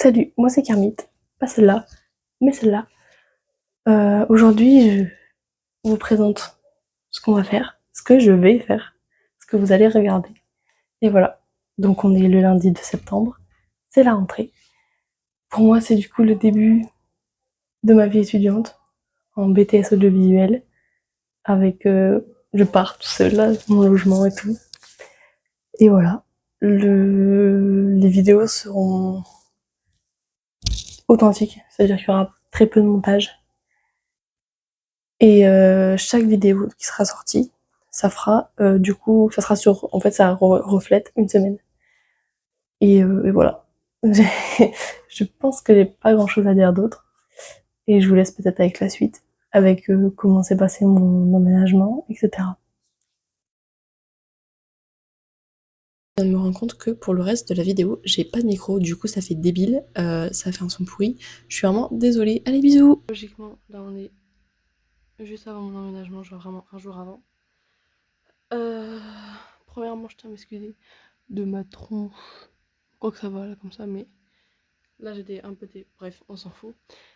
Salut, moi c'est Kermit, pas celle-là, mais celle-là. Aujourd'hui, je vous présente ce qu'on va faire, ce que je vais faire, ce que vous allez regarder. Et voilà, donc on est le lundi de septembre, c'est la rentrée. Pour moi, c'est du coup le début de ma vie étudiante en BTS audiovisuel, avec je pars tout seul là, mon logement et tout. Et voilà, les vidéos seront authentiques, c'est-à-dire qu'il y aura très peu de montage. Et chaque vidéo qui sera sortie, ça fera du coup, ça sera sur, en fait, ça reflète une semaine. Et voilà. Je pense que j'ai pas grand-chose à dire d'autre. Et je vous laisse peut-être avec la suite, avec comment s'est passé mon emménagement, etc. Je viens de me rendre compte que pour le reste de la vidéo, j'ai pas de micro, du coup ça fait débile, ça fait un son pourri. Je suis vraiment désolée. Allez, bisous. Logiquement, là on est juste avant mon emménagement, genre vraiment un jour avant. Premièrement, je tiens à m'excuser de ma tronche. Quoi que ça va là comme ça, mais là j'étais un peu... Bref, on s'en fout.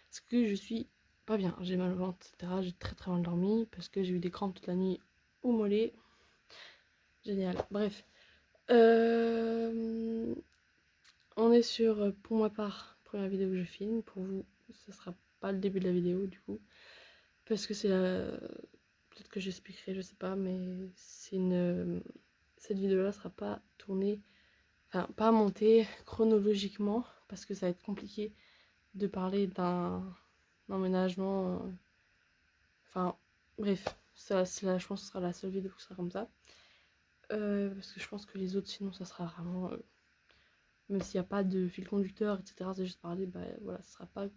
Parce que je suis pas bien, j'ai mal au ventre, etc. J'ai très très mal dormi parce que j'ai eu des crampes toute la nuit au mollet. Génial, bref. On est sur, pour ma part, première vidéo que je filme. Pour vous, ça sera pas le début de la vidéo du coup. Parce que c'est la... Peut-être que j'expliquerai, je sais pas, mais c'est une... Cette vidéo-là sera pas tournée... Enfin, pas montée chronologiquement, parce que ça va être compliqué de parler d'un emménagement. Enfin, bref, ça, je pense que ce sera la seule vidéo qui sera comme ça. Parce que je pense que les autres, sinon, ça sera vraiment... même s'il n'y a pas de fil conducteur, etc., c'est juste parler, bah voilà, ça sera pas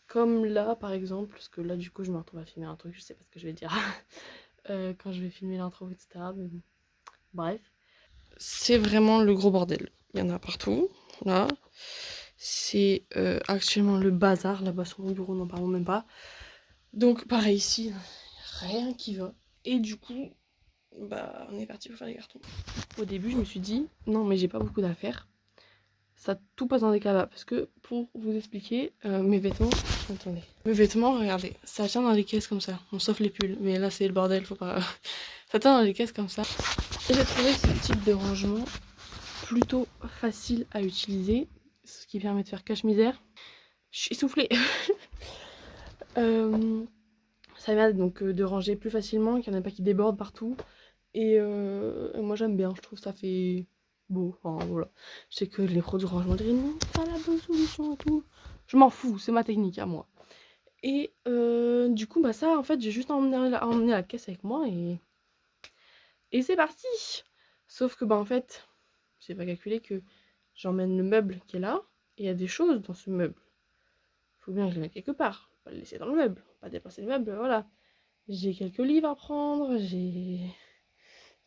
comme là, par exemple, parce que là, du coup, je me retrouve à filmer un truc, je sais pas ce que je vais dire quand je vais filmer l'intro, etc., mais bon, bref. C'est vraiment le gros bordel. Il y en a partout, là. C'est actuellement le bazar, là-bas sur mon bureau, n'en parlons même pas. Donc pareil ici, rien qui va. Et du coup, bah on est parti pour faire les cartons. Au début, je me suis dit, non mais j'ai pas beaucoup d'affaires. Ça tout passe dans des cabas. Parce que pour vous expliquer, mes vêtements... Attendez. Mes vêtements, regardez, ça tient dans les caisses comme ça. Bon, sauf les pulls. Mais là, c'est le bordel, faut pas... Ça tient dans les caisses comme ça. Et j'ai trouvé ce type de rangement plutôt facile à utiliser. Ce qui permet de faire cache-misère. Je suis essoufflée. Ça permet donc de ranger plus facilement, qu'il n'y en a pas qui débordent partout. Et moi j'aime bien, je trouve ça fait beau. Enfin voilà. Je sais que les produits rangement diraient non, c'est pas la bonne solution et tout. Je m'en fous, c'est ma technique à moi. Et du coup, bah ça en fait, j'ai juste emmené la caisse avec moi et c'est parti. Sauf que bah en fait, j'ai pas calculé que j'emmène le meuble qui est là et il y a des choses dans ce meuble. Faut bien que je le mette quelque part. Faut pas le laisser dans le meuble, pas déplacer le meuble, voilà. J'ai quelques livres à prendre, j'ai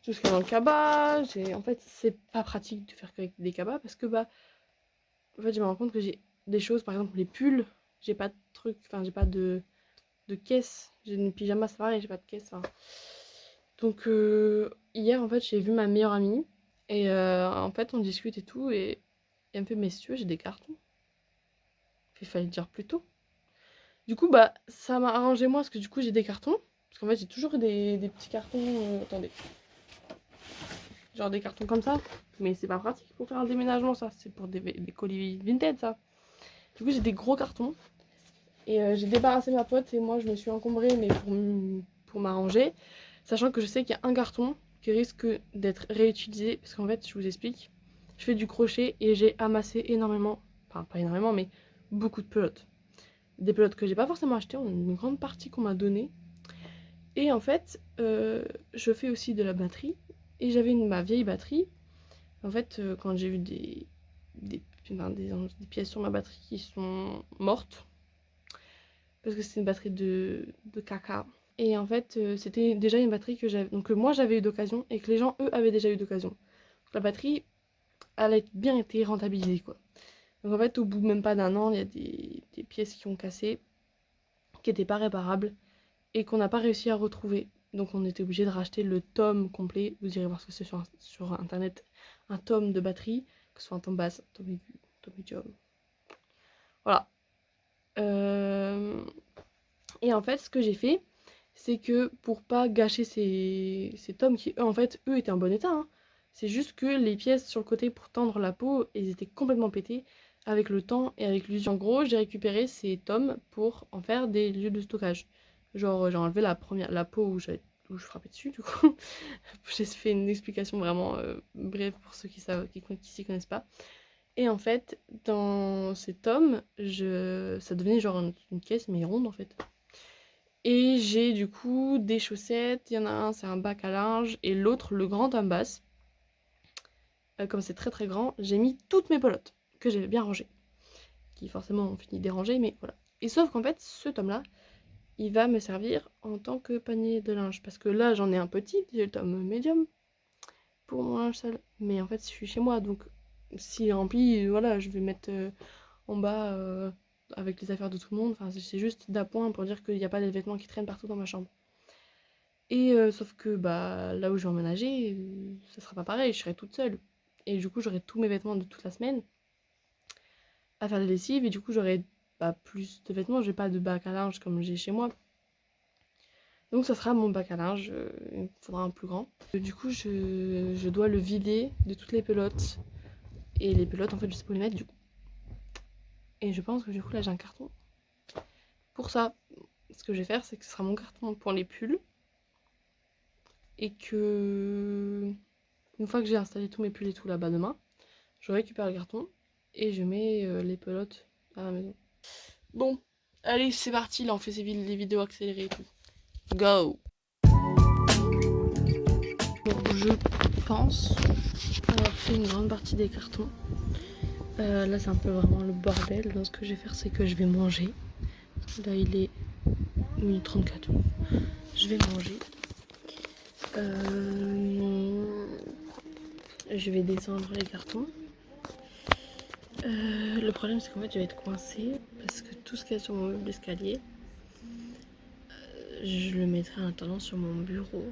tout ce qu'il y a dans le cabas. En fait, c'est pas pratique de faire qu'avec des cabas parce que bah, en fait, je me rends compte que j'ai des choses, par exemple les pulls, j'ai pas de truc, enfin j'ai pas de caisse. J'ai une pyjama, c'est pareil, j'ai pas de caisse. Hein. Donc hier, en fait, j'ai vu ma meilleure amie et en fait, on discute et tout et elle me fait mais si tu veux, j'ai des cartons. Il fallait le dire plus tôt. Du coup, bah, ça m'a arrangé moi parce que du coup, j'ai des cartons. Parce qu'en fait, j'ai toujours des petits cartons. Attendez. Genre des cartons comme ça. Mais c'est pas pratique pour faire un déménagement, ça. C'est pour des colis vintage, ça. Du coup, j'ai des gros cartons. Et j'ai débarrassé ma pote et moi, je me suis encombrée, mais pour m'arranger. Sachant que je sais qu'il y a un carton qui risque d'être réutilisé. Parce qu'en fait, je vous explique. Je fais du crochet et j'ai amassé énormément. Enfin, pas énormément, mais beaucoup de pelotes. Des pelotes que j'ai pas forcément achetées, une grande partie qu'on m'a donnée. Et en fait, je fais aussi de la batterie. Et j'avais ma vieille batterie. En fait, quand j'ai vu des pièces sur ma batterie qui sont mortes, parce que c'est une batterie de caca. Et en fait, c'était déjà une batterie que j'avais. Donc, moi j'avais eu d'occasion et que les gens, eux, avaient déjà eu d'occasion. Donc, la batterie, elle a bien été rentabilisée, quoi. Donc, en fait, au bout même pas d'un an, il y a des pièces qui ont cassé, qui n'étaient pas réparables et qu'on n'a pas réussi à retrouver. Donc on était obligé de racheter le tome complet. Vous irez voir ce que c'est sur internet. Un tome de batterie, que ce soit un tome basse, un tome aigu, un tome médium, Voilà. Et en fait, ce que j'ai fait, c'est que pour pas gâcher ces tomes qui, eux, en fait, eux étaient en bon état, hein. C'est juste que les pièces sur le côté pour tendre la peau, elles étaient complètement pétées avec le temps et avec l'usure. En gros, j'ai récupéré ces tomes pour en faire des lieux de stockage. Genre, j'ai enlevé la peau où je frappais dessus, du coup. J'ai fait une explication vraiment brève pour ceux qui s'y connaissent pas. Et en fait, dans ces tomes, ça devenait genre une caisse, mais ronde en fait. Et j'ai du coup des chaussettes, il y en a un, c'est un bac à linge, et l'autre, le grand tome basse. Comme c'est très très grand, j'ai mis toutes mes pelotes, que j'avais bien rangées. Qui forcément ont fini dérangées, mais voilà. Et sauf qu'en fait, ce tome-là, il va me servir en tant que panier de linge. Parce que là, j'en ai un petit, j'ai le tome médium, pour mon linge sale. Mais en fait, je suis chez moi, donc s'il est rempli, voilà, je vais mettre en bas avec les affaires de tout le monde. Enfin, c'est juste d'appoint pour dire qu'il n'y a pas des vêtements qui traînent partout dans ma chambre. Et sauf que bah, là où je vais emménager, ça sera pas pareil, je serai toute seule. Et du coup, j'aurai tous mes vêtements de toute la semaine à faire la lessive. Et du coup, j'aurai plus de vêtements. J'ai pas de bac à linge comme j'ai chez moi. Donc ça sera mon bac à linge. Il faudra un plus grand. Du coup, je dois le vider de toutes les pelotes. Et les pelotes, en fait, je sais pas où les mettre du coup. Et je pense que du coup, là, j'ai un carton. Pour ça, ce que je vais faire, c'est que ce sera mon carton pour les pulls. Et que une fois que j'ai installé tous mes pulls et tout là-bas demain, je récupère le carton et je mets les pelotes à la maison. Bon, allez, c'est parti, là on fait les vidéos accélérées et tout. Go! Bon, je pense avoir fait une grande partie des cartons. Là c'est un peu vraiment le bordel. Donc ce que je vais faire, c'est que je vais manger. Là il est 1h34. Je vais manger. Je vais descendre les cartons. Le problème c'est qu'en fait je vais être coincée parce que tout ce qu'il y a sur mon meuble d'escalier, je le mettrai en attendant sur mon bureau.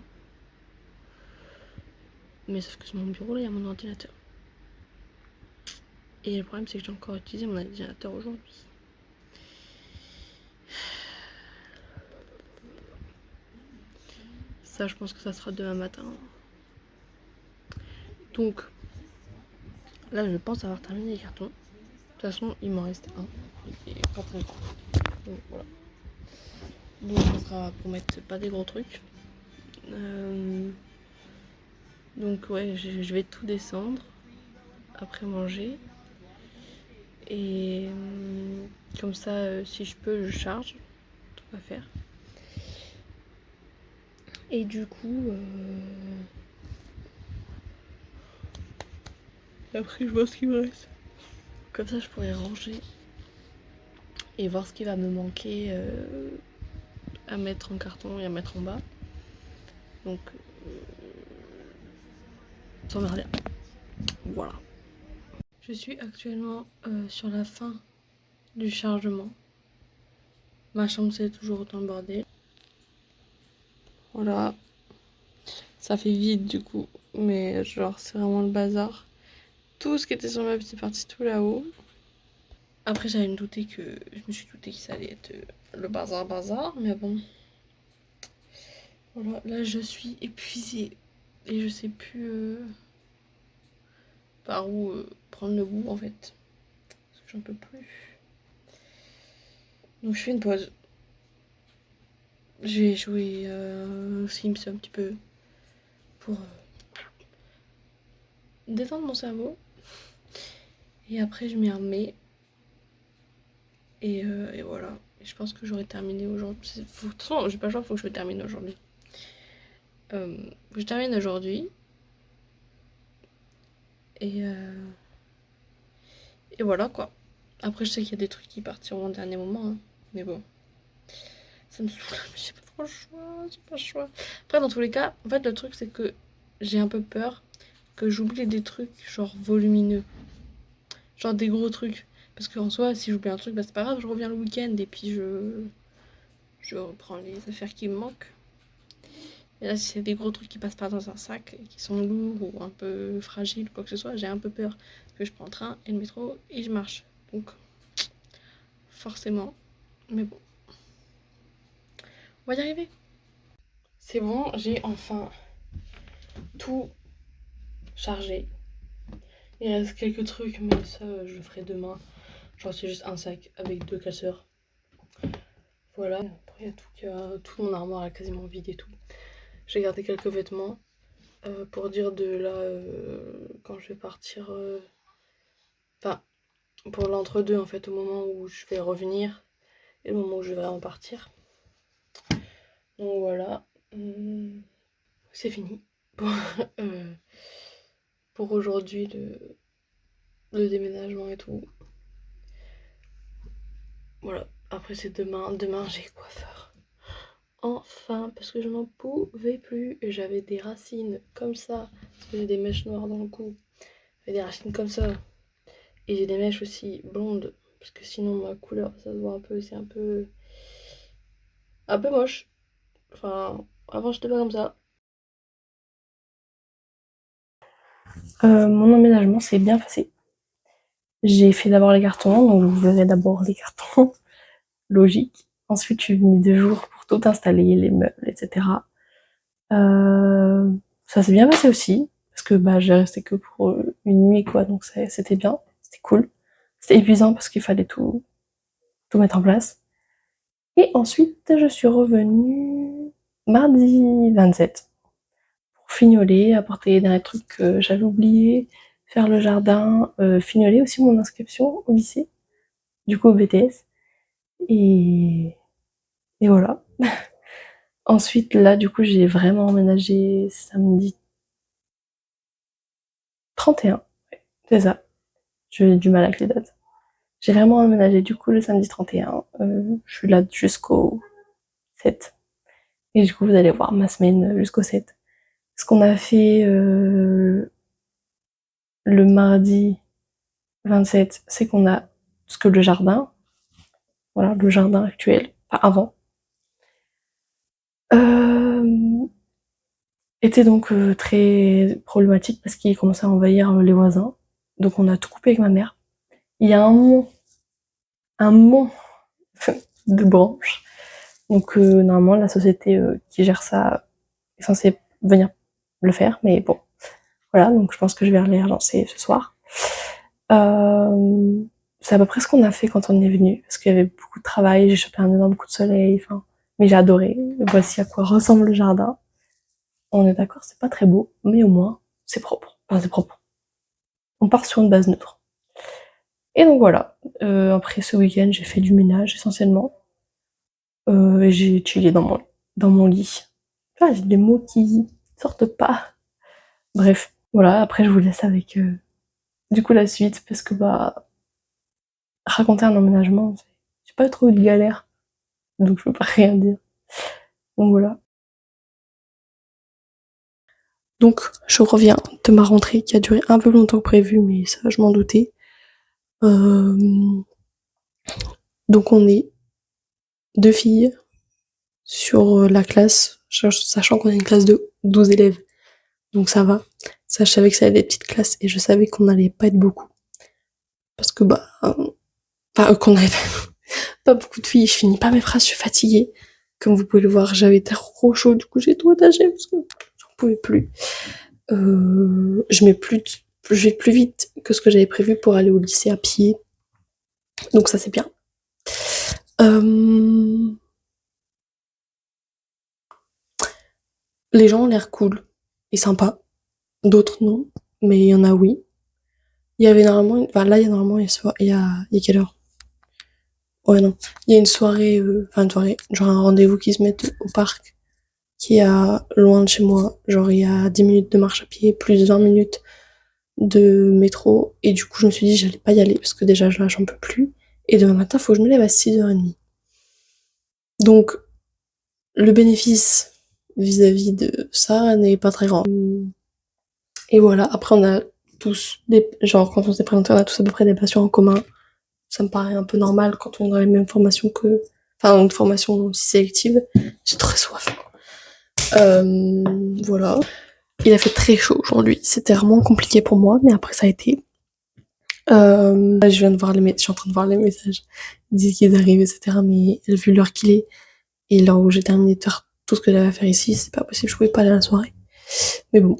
Mais sauf que sur mon bureau là il y a mon ordinateur. Et le problème c'est que j'ai encore utilisé mon ordinateur aujourd'hui. Ça je pense que ça sera demain matin. Donc là je pense avoir terminé les cartons. De toute façon il m'en reste un. Il est pas très grand. Donc voilà. Donc ça sera pour mettre pas des gros trucs. Donc ouais, je vais tout descendre après manger. Et comme ça, si je peux, je charge. Tout à faire. Et du coup, après je vois ce qu'il me reste. Comme ça, je pourrais ranger et voir ce qui va me manquer à mettre en carton et à mettre en bas. Donc, sans rien. Voilà. Je suis actuellement sur la fin du chargement. Ma chambre c'est toujours autant le bordel. Voilà. Ça fait vide du coup. Mais genre c'est vraiment le bazar. Tout ce qui était sur le meuble c'est parti tout là-haut. Après je me suis douté que ça allait être le bazar. Mais bon. Voilà. Là je suis épuisée. Et je sais plus par où prendre le bout en fait. Parce que j'en peux plus. Donc je fais une pause. Je vais jouer aux Sims un petit peu pour détendre mon cerveau. Et après je m'y remets. Et voilà. Et je pense que j'aurai terminé aujourd'hui. De toute façon, j'ai pas le choix, faut que je termine aujourd'hui. Je termine aujourd'hui. Et voilà quoi. Après je sais qu'il y a des trucs qui partiront au dernier moment. Hein. Mais bon. Ça me saoule. J'ai pas trop le choix. J'ai pas le choix. Après dans tous les cas, en fait le truc c'est que j'ai un peu peur que j'oublie des trucs genre volumineux. Genre des gros trucs. Parce qu'en soi, si j'oublie un truc, bah c'est pas grave, je reviens le week-end et puis je reprends les affaires qui me manquent. Et là, si c'est des gros trucs qui passent pas dans un sac, et qui sont lourds ou un peu fragiles, quoi que ce soit, j'ai un peu peur. Parce que je prends le train et le métro et je marche. Donc, forcément. Mais bon, on va y arriver. C'est bon, j'ai enfin tout chargé. Il reste quelques trucs, mais ça, je le ferai demain. Genre, c'est juste un sac avec 2 classeurs. Voilà. Après, tout mon armoire est quasiment vide et tout. J'ai gardé quelques vêtements pour dire de là, quand je vais partir. Enfin, pour l'entre-deux, en fait, au moment où je vais revenir et le moment où je vais vraiment partir. Donc voilà. C'est fini. Pour, pour aujourd'hui, le déménagement et tout. Voilà. Après, c'est demain. Demain, j'ai coiffeur. Enfin, parce que je n'en pouvais plus. J'avais des racines comme ça. Parce que j'ai des mèches noires dans le cou. J'avais des racines comme ça. Et j'ai des mèches aussi blondes. Parce que sinon, ma couleur, ça se voit un peu. C'est un peu. Un peu moche. Enfin, avant, j'étais pas comme ça. Mon emménagement s'est bien passé. J'ai fait d'abord les cartons, donc vous verrez d'abord les cartons, logique. Ensuite, je suis venue 2 jours pour tout installer, les meubles, etc. Ça s'est bien passé aussi, parce que bah, j'ai resté que pour une nuit, quoi, donc c'était bien, c'était cool. C'était épuisant parce qu'il fallait tout mettre en place. Et ensuite, je suis revenue mardi 27 pour fignoler, apporter les derniers trucs que j'avais oubliés, faire le jardin, fignoler aussi mon inscription au lycée, du coup au BTS. Et, et voilà. Ensuite, là, du coup, j'ai vraiment emménagé samedi 31. Ouais, c'est ça. J'ai du mal avec les dates. J'ai vraiment emménagé du coup le samedi 31. Je suis là jusqu'au 7. Et du coup, vous allez voir ma semaine jusqu'au 7. Ce qu'on a fait le mardi 27, c'est qu'on a ce que le jardin, voilà, le jardin actuel, enfin avant, euh, était donc très problématique parce qu'il commençait à envahir les voisins. Donc on a tout coupé avec ma mère. Il y a un mont de branches. Donc normalement la société qui gère ça est censée venir le faire, mais bon, voilà, donc je pense que je vais les relancer ce soir. C'est à peu près ce qu'on a fait quand on est venu, parce qu'il y avait beaucoup de travail, j'ai chopé un énorme coup de soleil, enfin, mais j'ai adoré. Voici à quoi ressemble le jardin. On est d'accord, c'est pas très beau, mais au moins, c'est propre. Enfin, c'est propre. On part sur une base neutre. Et donc voilà. Après ce week-end, j'ai fait du ménage essentiellement. Et j'ai chillé dans mon lit. Ah, j'ai des mots qui sortent pas. Bref, voilà. Après, je vous laisse avec du coup la suite parce que bah raconter un emménagement, j'ai pas trop eu de galère, donc je peux pas rien dire. Donc voilà. Donc je reviens de ma rentrée qui a duré un peu longtemps que prévu, mais ça je m'en doutais. Euh, donc on est 2 filles sur la classe, sachant qu'on est une classe de 12 élèves. Donc ça va. Ça, je savais que ça allait être des petites classes et je savais qu'on n'allait pas être beaucoup. Parce que bah... Enfin, qu'on avait pas beaucoup de filles. Je finis pas mes phrases, je suis fatiguée. Comme vous pouvez le voir, j'avais trop chaud, du coup j'ai tout attaché parce que j'en pouvais plus. Je vais plus vite que ce que j'avais prévu pour aller au lycée à pied. Donc ça c'est bien. Les gens ont l'air cool et sympas. D'autres non. Mais il y en a oui. Il y avait normalement... Enfin là il y a normalement... Il y a quelle heure? Ouais non. Il y a une soirée... Enfin une soirée. Genre un rendez-vous qui se met au parc. Qui est loin de chez moi. Genre il y a 10 minutes de marche à pied. Plus 20 minutes de métro. Et du coup je me suis dit j'allais pas y aller. Parce que déjà là j'en peux plus. Et demain matin faut que je me lève à 6h30. Donc, le bénéfice vis-à-vis de ça n'est pas très grand. Et voilà, après on a tous genre quand on s'est présenté, on a tous à peu près des passions en commun. Ça me paraît un peu normal quand on est dans les mêmes formations enfin, une formation aussi sélective. J'ai très soif. Voilà. Il a fait très chaud aujourd'hui. C'était vraiment compliqué pour moi, mais après ça a été. Là, je suis en train de voir les messages. Ils disent qu'ils arrivent, etc. Mais vu l'heure qu'il est et l'heure où j'ai terminé de faire tout ce que j'avais à faire ici, c'est pas possible, je pouvais pas aller à la soirée. Mais bon,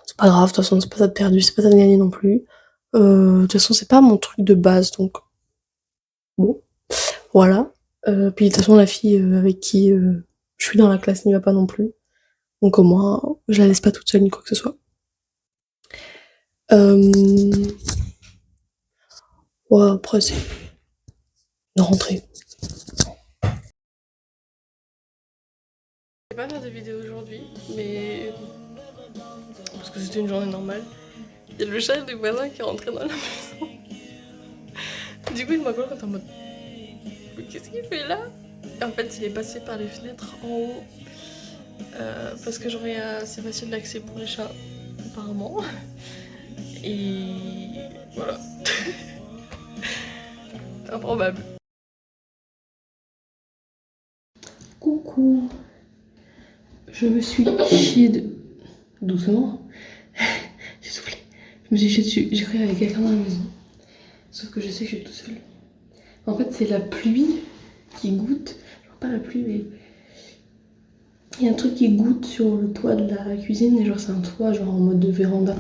c'est pas grave, de toute façon, c'est pas ça de perdu, c'est pas ça de gagné non plus. De toute façon, c'est pas mon truc de base, donc bon, voilà. Puis de toute façon, la fille avec qui je suis dans la classe n'y va pas non plus. Donc au moins, je la laisse pas toute seule ni quoi que ce soit. Euh... Ouais, après, c'est de rentrer. Je vais pas faire de vidéo aujourd'hui, mais parce que c'était une journée normale. Il y a le chat du voisin qui est rentré dans la maison. Du coup, il m'a quand en mode mais qu'est-ce qu'il fait là? Et en fait, il est passé par les fenêtres en haut parce que j'aurais assez facile d'accès pour les chats, apparemment. Et voilà. Improbable. Coucou. Je me suis chiée de... Doucement. J'ai soufflé. Je me suis chiée dessus. J'ai cru qu'il y avait quelqu'un dans la maison. Sauf que je sais que je suis tout seule. En fait, c'est la pluie qui goutte. Genre pas la pluie, mais il y a un truc qui goutte sur le toit de la cuisine. Et genre, c'est un toit genre en mode de véranda.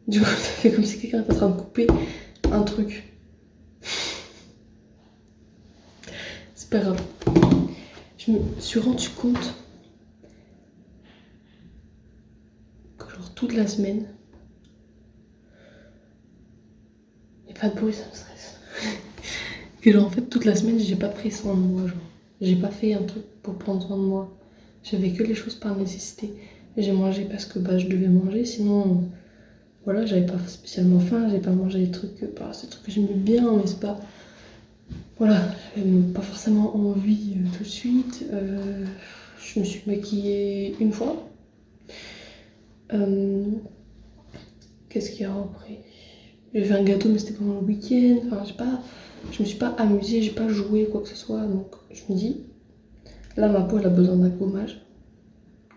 Du coup, ça fait comme si quelqu'un était en train de couper un truc. C'est pas grave. Je me suis rendu compte que genre toute la semaine, il n'y a pas de bruit, ça me stresse. Que genre en fait toute la semaine, j'ai pas pris soin de moi. Genre, j'ai pas fait un truc pour prendre soin de moi. J'avais que les choses par nécessité. J'ai mangé parce que bah, je devais manger, sinon voilà, j'avais pas spécialement faim, j'ai pas mangé des trucs, bah, c'est des trucs que j'aimais bien, mais c'est pas. Voilà, j'avais pas forcément envie tout de suite. Je me suis maquillée une fois. Euh, Qu'est-ce qu'il y a après? J'ai fait un gâteau, mais c'était pendant le week-end. Enfin, je me suis pas amusée, j'ai pas joué quoi que ce soit. Donc, je me dis, là, ma peau, elle a besoin d'un gommage.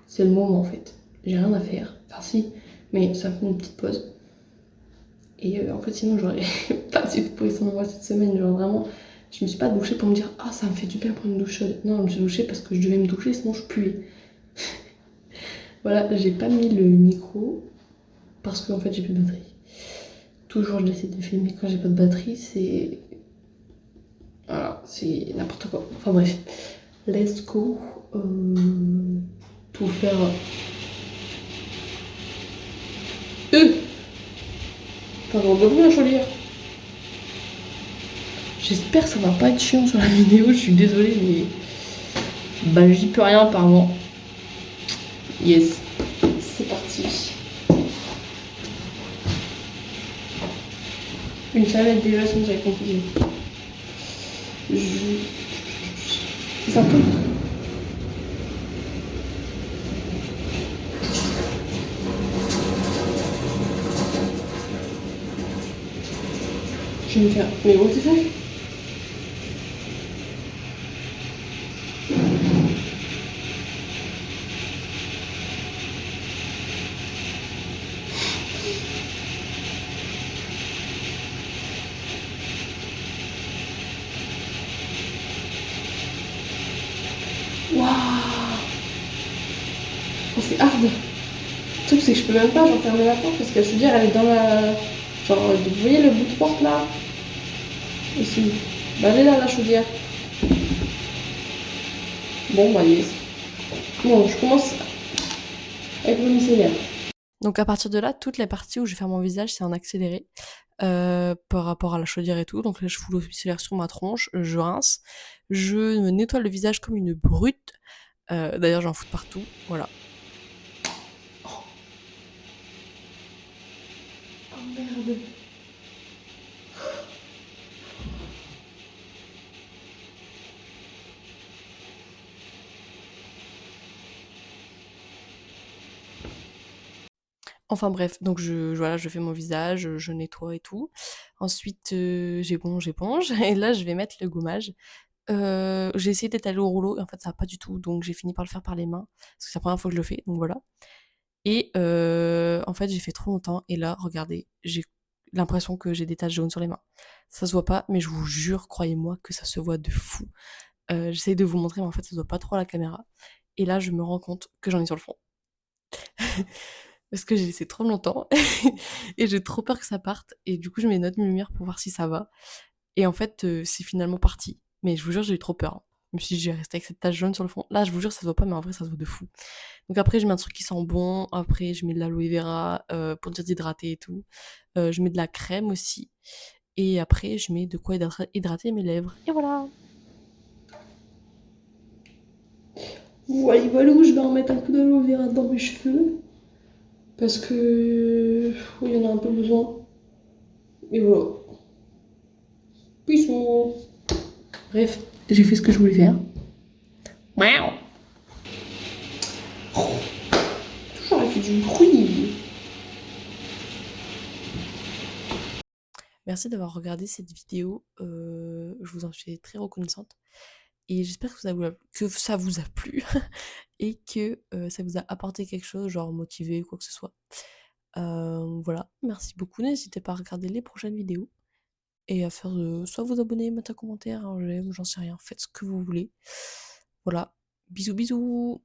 C'est le moment en fait. J'ai rien à faire. Enfin, si, mais ça me fait une petite pause. Et en fait, sinon, j'aurais pas du tout pris soin de moi cette semaine. Genre, vraiment, je me suis pas douchée pour me dire, ah, ça me fait du bien prendre une douche chaude. Non, je me suis douchée parce que je devais me doucher, sinon je puais. Voilà, j'ai pas mis le micro parce qu'en fait, j'ai plus de batterie. Toujours, j'essaie de filmer quand j'ai pas de batterie, c'est. Voilà, c'est n'importe quoi. Enfin bref, let's go. Pour faire. Enfin, j'en devrais la chaudière. J'espère que ça va pas être chiant sur la vidéo, je suis désolée, mais. Bah, j'y peux rien apparemment. Yes, c'est parti. Une salade déjà, sinon ça va être compliqué. Ça tombe. Je vais me faire. Mais what the fuck? Waouh! Oh, c'est hard. Le truc, c'est que je peux même pas genre, fermer la porte parce que je veux dire, elle est dans la. Genre, vous voyez le bout de porte là? Ici. Bah, elle est là, la chaudière. Bon, bah, yes. Bon, je commence avec le micellaire. Donc, à partir de là, toutes les parties où je vais faire mon visage, c'est en accéléré par rapport à la chaudière et tout. Donc là, je fous le micellaire sur ma tronche, je rince, je me nettoie le visage comme une brute. D'ailleurs, j'en fous de partout. Voilà. Oh merde. Enfin bref, donc voilà, je fais mon visage, je nettoie et tout. Ensuite, j'éponge et là, je vais mettre le gommage. J'ai essayé d'étaler au rouleau et en fait, ça va pas du tout, donc j'ai fini par le faire par les mains parce que c'est la première fois que je le fais, donc voilà. Et en fait, j'ai fait trop longtemps et là, regardez, l'impression que j'ai des taches jaunes sur les mains. Ça se voit pas, mais je vous jure, croyez-moi, que ça se voit de fou. J'essaye de vous montrer, mais en fait, ça se voit pas trop à la caméra. Et là, je me rends compte que j'en ai sur le front. Parce que j'ai laissé trop longtemps et j'ai trop peur que ça parte. Et du coup, je mets une autre lumière pour voir si ça va. Et en fait, c'est finalement parti. Mais je vous jure, j'ai eu trop peur, hein. Je me suis dit, je vais rester avec cette tache jaune sur le front. Là, je vous jure, ça se voit pas, mais en vrai, ça se voit de fou. Donc après, je mets un truc qui sent bon. Après, je mets de l'aloe vera pour dire d'hydrater et tout. Je mets de la crème aussi. Et après, je mets de quoi hydrater mes lèvres. Et voilà. Voilà où je vais remettre un coup d'aloe vera dans mes cheveux. Parce que il y en a un peu besoin. Et voilà. Puissant. Bref, j'ai fait ce que je voulais faire. Miaou. Toujours elle fait du bruit. Merci d'avoir regardé cette vidéo. Je vous en suis très reconnaissante. Et j'espère que ça vous a plu et que ça vous a apporté quelque chose, genre motivé, quoi que ce soit. Voilà, merci beaucoup. N'hésitez pas à regarder les prochaines vidéos et à faire soit vous abonner, mettre un commentaire, un j'aime, j'en sais rien. Faites ce que vous voulez. Voilà, bisous bisous.